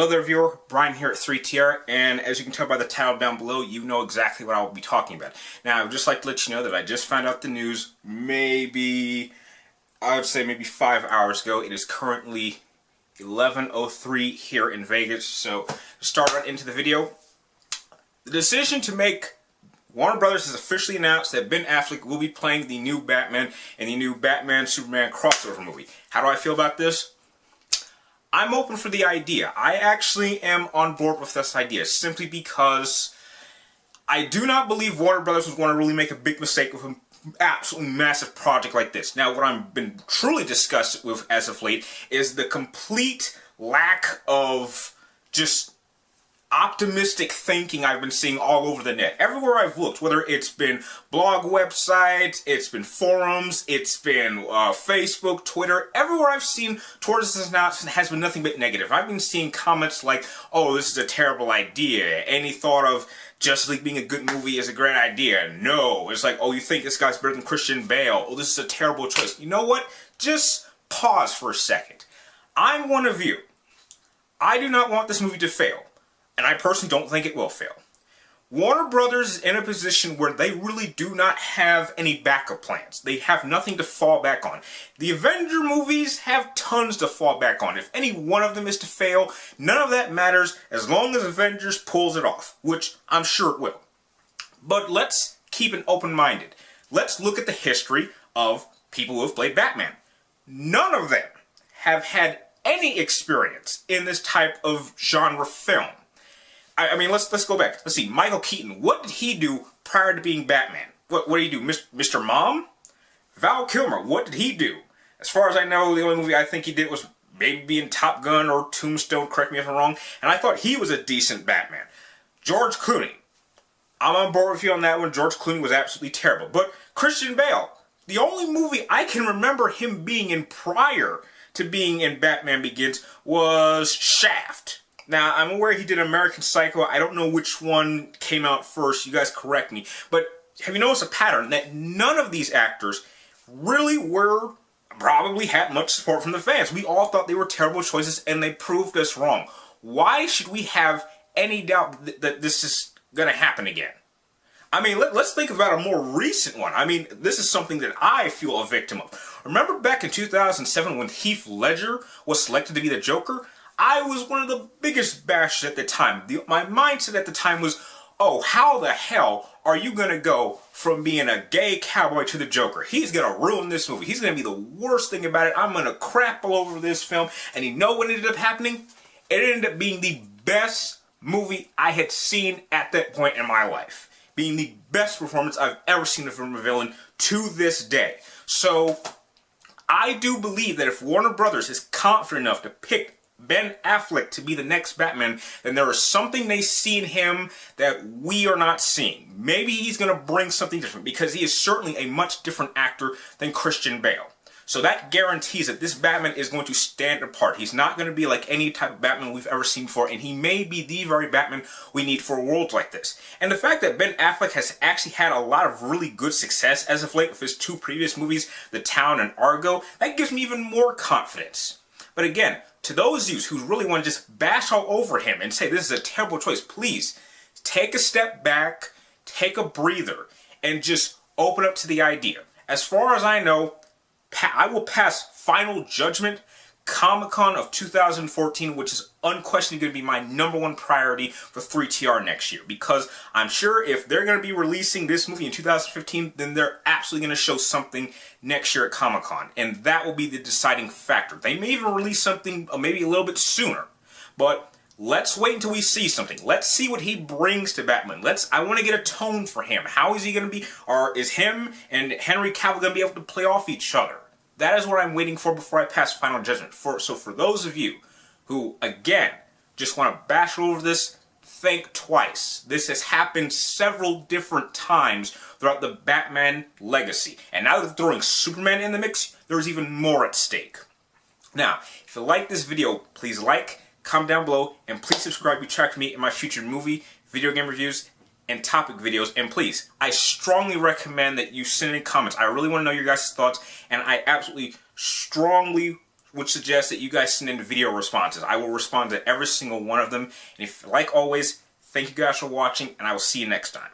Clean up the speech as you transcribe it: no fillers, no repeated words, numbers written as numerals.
Hello there, viewer. Brian here at 3TR, and as you can tell by the title down below, you know exactly what I will be talking about. Now, I would just like to let you know that I just found out the news I would say maybe 5 hours ago. It is currently 11:03 here in Vegas, so to start right into the video, the decision to make Warner Brothers has officially announced that Ben Affleck will be playing the new Batman in the new Batman-Superman crossover movie. How do I feel about this? I'm open for the idea. I actually am on board with this idea, simply because I do not believe Warner Brothers would want to really make a big mistake with an absolutely massive project like this. Now, what I've been truly disgusted with as of late is the complete lack of just optimistic thinking I've been seeing all over the net. Everywhere I've looked, whether it's been blog websites, it's been forums, it's been Facebook, Twitter, everywhere I've seen towards this announcement has been nothing but negative. I've been seeing comments like, oh, this is a terrible idea. Any thought of Justice League being a good movie is a great idea. No. It's like, oh, you think this guy's better than Christian Bale? Oh, this is a terrible choice. You know what? Just pause for a second. I'm one of you. I do not want this movie to fail. And I personally don't think it will fail. Warner Brothers is in a position where they really do not have any backup plans. They have nothing to fall back on. The Avenger movies have tons to fall back on. If any one of them is to fail, none of that matters as long as Avengers pulls it off, which I'm sure it will. But let's keep it open-minded. Let's look at the history of people who have played Batman. None of them have had any experience in this type of genre film. I mean, let's go back. Let's see. Michael Keaton. What did he do prior to being Batman? What did he do? Mr. Mom? Val Kilmer. What did he do? As far as I know, the only movie I think he did was maybe in Top Gun or Tombstone. Correct me if I'm wrong. And I thought he was a decent Batman. George Clooney. I'm on board with you on that one. George Clooney was absolutely terrible. But Christian Bale. The only movie I can remember him being in prior to being in Batman Begins was Shaft. Now, I'm aware he did American Psycho. I don't know which one came out first. You guys correct me. But have you noticed a pattern that none of these actors really probably had much support from the fans? We all thought they were terrible choices, and they proved us wrong. Why should we have any doubt that this is going to happen again? I mean, let's think about a more recent one. I mean, this is something that I feel a victim of. Remember back in 2007 when Heath Ledger was selected to be the Joker? I was one of the biggest bashers at the time. My mindset at the time was, oh, how the hell are you going to go from being a gay cowboy to the Joker? He's going to ruin this movie. He's going to be the worst thing about it. I'm going to crap all over this film. And you know what ended up happening? It ended up being the best movie I had seen at that point in my life. Being the best performance I've ever seen from a villain to this day. So, I do believe that if Warner Brothers is confident enough to pick Ben Affleck to be the next Batman, then there is something they see in him that we are not seeing. Maybe he's going to bring something different, because he is certainly a much different actor than Christian Bale. So that guarantees that this Batman is going to stand apart. He's not going to be like any type of Batman we've ever seen before, and he may be the very Batman we need for a world like this. And the fact that Ben Affleck has actually had a lot of really good success as of late with his two previous movies, The Town and Argo, that gives me even more confidence. But again, to those of you who really want to just bash all over him and say this is a terrible choice, please take a step back, take a breather, and just open up to the idea. As far as I know, I will pass final judgment Comic-Con of 2014, which is unquestionably going to be my #1 priority for 3TR next year. Because I'm sure if they're going to be releasing this movie in 2015, then they're absolutely going to show something next year at Comic-Con. And that will be the deciding factor. They may even release something maybe a little bit sooner. But let's wait until we see something. Let's see what he brings to Batman. I want to get a tone for him. How is he going to be? Or is him and Henry Cavill going to be able to play off each other? That is what I'm waiting for before I pass final judgment. So for those of you who, again, just want to bash over this, think twice. This has happened several different times throughout the Batman legacy. And now that they're throwing Superman in the mix, there's even more at stake. Now, if you like this video, please like, comment down below, and please subscribe to track me in my future movie, video game reviews, and topic videos. And please, I strongly recommend that you send in comments. I really want to know your guys' thoughts, and I absolutely strongly would suggest that you guys send in video responses. I will respond to every single one of them. And if, like always, thank you guys for watching, and I will see you next time.